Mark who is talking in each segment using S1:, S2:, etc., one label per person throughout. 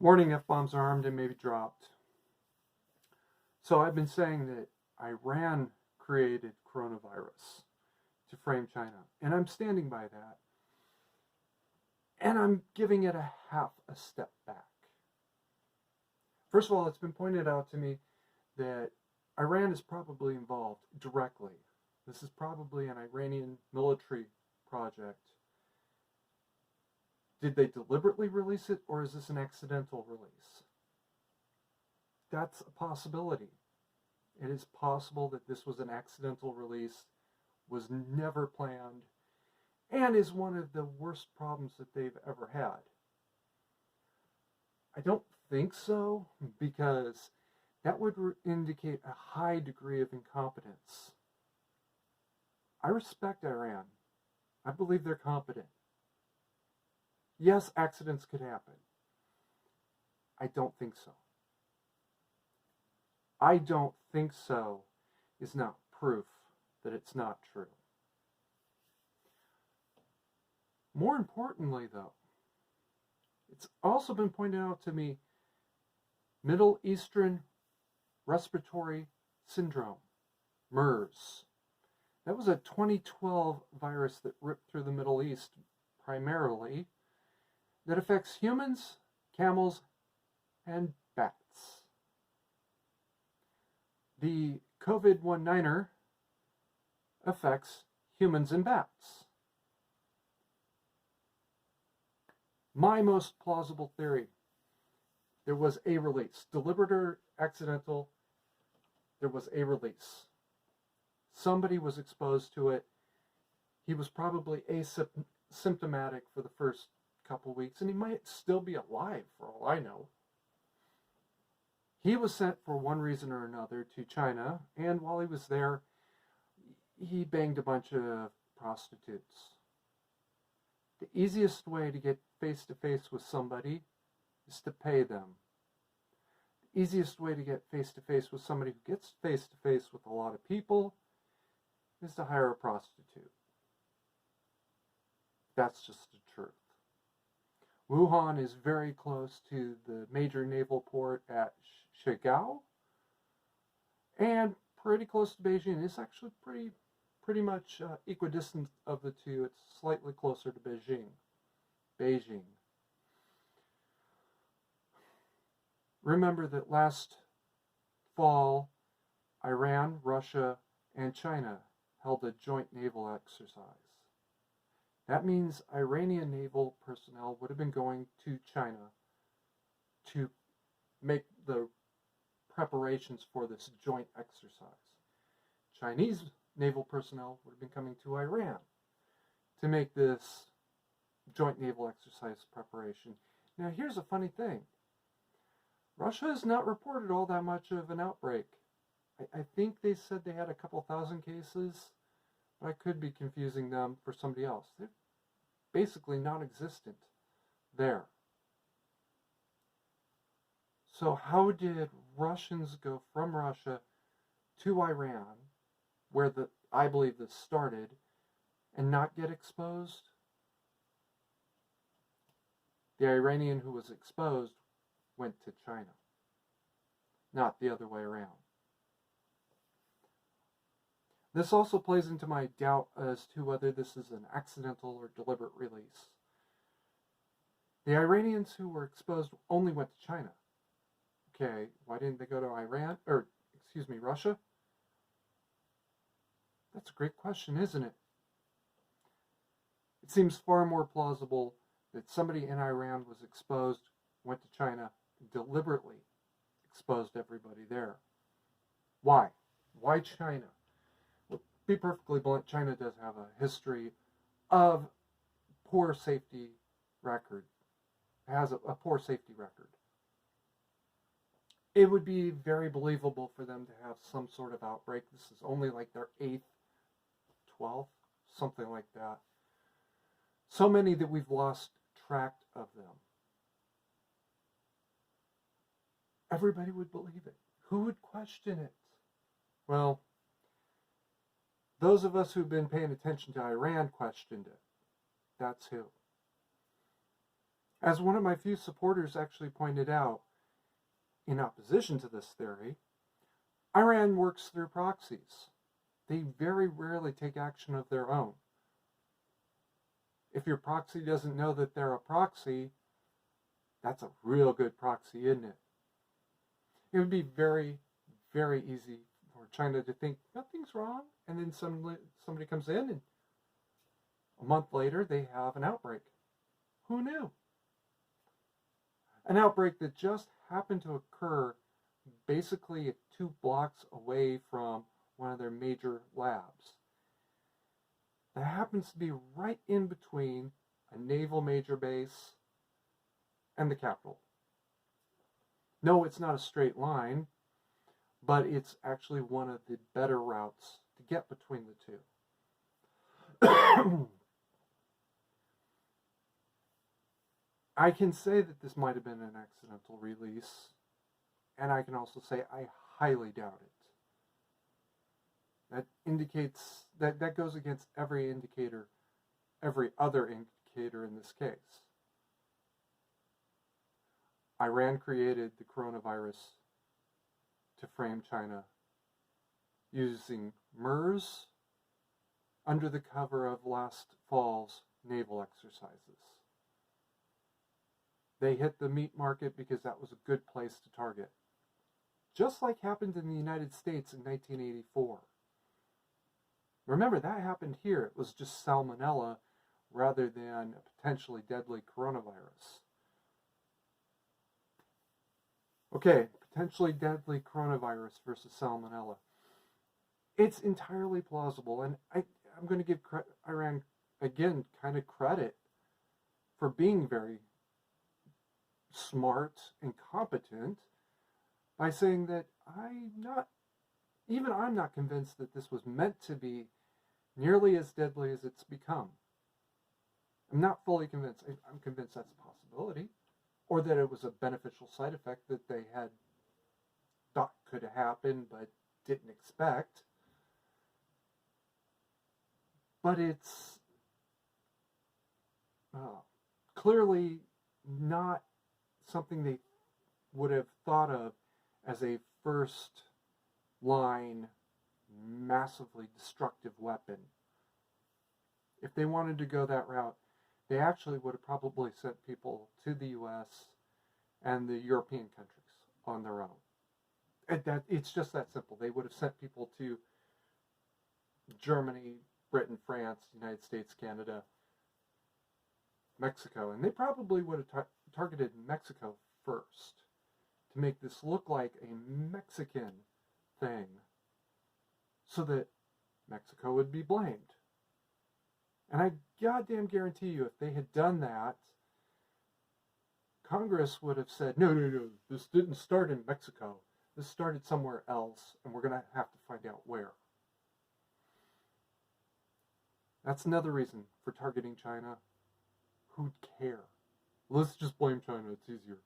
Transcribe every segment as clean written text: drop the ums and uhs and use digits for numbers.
S1: Warning, F-bombs are armed and may be dropped. So I've been saying that Iran created coronavirus to frame China, and I'm standing by that. And I'm giving it a half a step back. First of all, it's been pointed out to me that Iran is probably involved directly. This is probably an Iranian military project. Did they deliberately release it, or is this an accidental release? That's a possibility. It is possible that this was an accidental release, was never planned, and is one of the worst problems that they've ever had. I don't think so, because that would indicate a high degree of incompetence. I respect Iran. I believe they're competent. Yes, accidents could happen. I don't think so. I don't think so is not proof that it's not true. More importantly, though, it's also been pointed out to me, Middle Eastern Respiratory Syndrome, MERS. That was a 2012 virus that ripped through the Middle East primarily, that affects humans, camels, and bats. The COVID-19 affects humans and bats. My most plausible theory, there was a release. Deliberate or accidental, there was a release. Somebody was exposed to it. He was probably asymptomatic for the first couple weeks, and he might still be alive for all I know. He was sent for one reason or another to China, and while he was there, he banged a bunch of prostitutes. The easiest way to get face-to-face with somebody is to pay them. The easiest way to get face-to-face with somebody who gets face-to-face with a lot of people is to hire a prostitute. That's just the truth. Wuhan is very close to the major naval port at Shigao, and pretty close to Beijing. It's actually pretty much equidistant of the two. It's slightly closer to Beijing. Remember that last fall, Iran, Russia, and China held a joint naval exercise. That means Iranian naval personnel would have been going to China to make the preparations for this joint exercise. Chinese naval personnel would have been coming to Iran to make this joint naval exercise preparation. Now, here's a funny thing. Russia has not reported all that much of an outbreak. I think they said they had a couple thousand cases, but I could be confusing them for somebody else. They're basically non-existent there. So how did Russians go from Russia to Iran, where I believe this started, and not get exposed? The Iranian who was exposed went to China, not the other way around. This also plays into my doubt as to whether this is an accidental or deliberate release. The Iranians who were exposed only went to China. Okay, why didn't they go to Russia? That's a great question, isn't it? It seems far more plausible that somebody in Iran was exposed, went to China, and deliberately exposed everybody there. Why? Why China? Well, to be perfectly blunt, China does have a history of poor safety record. It has a poor safety record. It would be very believable for them to have some sort of outbreak. This is only like their 8th, 12th, something like that. So many that we've lost track of them. Everybody would believe it. Who would question it? Well, those of us who've been paying attention to Iran questioned it. That's who. As one of my few supporters actually pointed out, in opposition to this theory, Iran works through proxies. They very rarely take action of their own. If your proxy doesn't know that they're a proxy, that's a real good proxy, isn't it? It would be very, very easy for China to think nothing's wrong, and then somebody comes in, and a month later they have an outbreak. Who knew? An outbreak that just happened to occur basically 2 blocks away from one of their major labs. That happens to be right in between a naval major base and the capital. No, it's not a straight line, but it's actually one of the better routes to get between the two. I can say that this might have been an accidental release, and I can also say I highly doubt it. That indicates that goes against every other indicator in this case. Iran created the coronavirus to frame China using MERS under the cover of last fall's naval exercises. They hit the meat market because that was a good place to target. Just like happened in the United States in 1984. Remember, that happened here. It was just salmonella rather than a potentially deadly coronavirus. Okay, potentially deadly coronavirus versus salmonella. It's entirely plausible, and I'm going to give Iran, again, kind of credit for being very smart and competent by saying that I'm not convinced that this was meant to be nearly as deadly as it's become. I'm not fully convinced. I'm convinced that's a possibility, or that it was a beneficial side effect that they had thought could happen but didn't expect. But it's clearly not something they would have thought of as a first line massively destructive weapon. If they wanted to go that route, they actually would have probably sent people to the US and the European countries on their own. It's just that simple. They would have sent people to Germany, Britain, France, United States, Canada, Mexico, and they probably would have targeted Mexico first to make this look like a Mexican thing so that Mexico would be blamed. And I goddamn guarantee you, if they had done that, Congress would have said, no, this didn't start in Mexico. This started somewhere else, and we're going to have to find out where. That's another reason for targeting China. Who'd care? Let's just blame China, it's easier.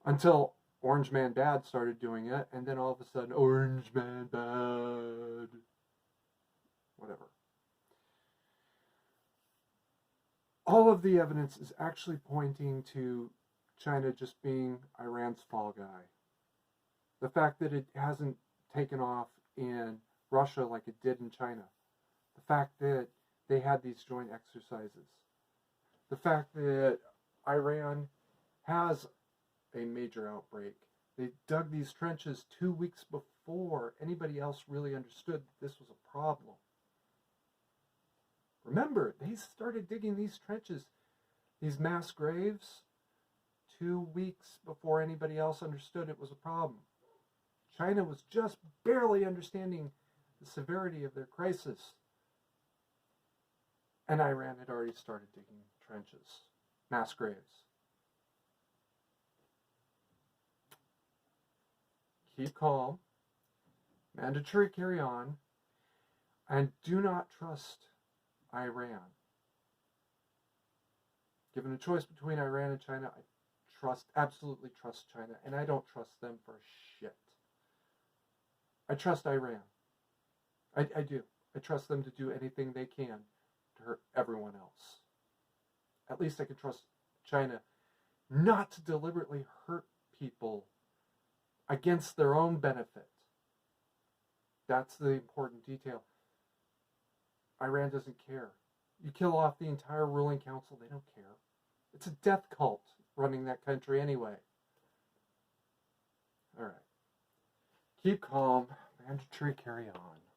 S1: Until Orange Man Bad started doing it, and then all of a sudden, Orange Man Bad. Whatever. All of the evidence is actually pointing to China just being Iran's fall guy. The fact that it hasn't taken off in Russia like it did in China. The fact that they had these joint exercises. The fact that Iran has a major outbreak. They dug these trenches 2 weeks before anybody else really understood that this was a problem. Remember, they started digging these trenches, these mass graves, 2 weeks before anybody else understood it was a problem. China was just barely understanding the severity of their crisis. And Iran had already started digging trenches, mass graves. Keep calm, mandatory carry on, and do not trust Iran. Given a choice between Iran and China, I absolutely trust China, and I don't trust them for shit. I trust Iran. I do. I trust them to do anything they can to hurt everyone else. At least I can trust China not to deliberately hurt people against their own benefit. That's the important detail. Iran doesn't care. You kill off the entire ruling council, they don't care. It's a death cult running that country anyway. All right. Keep calm. Mandatory carry on.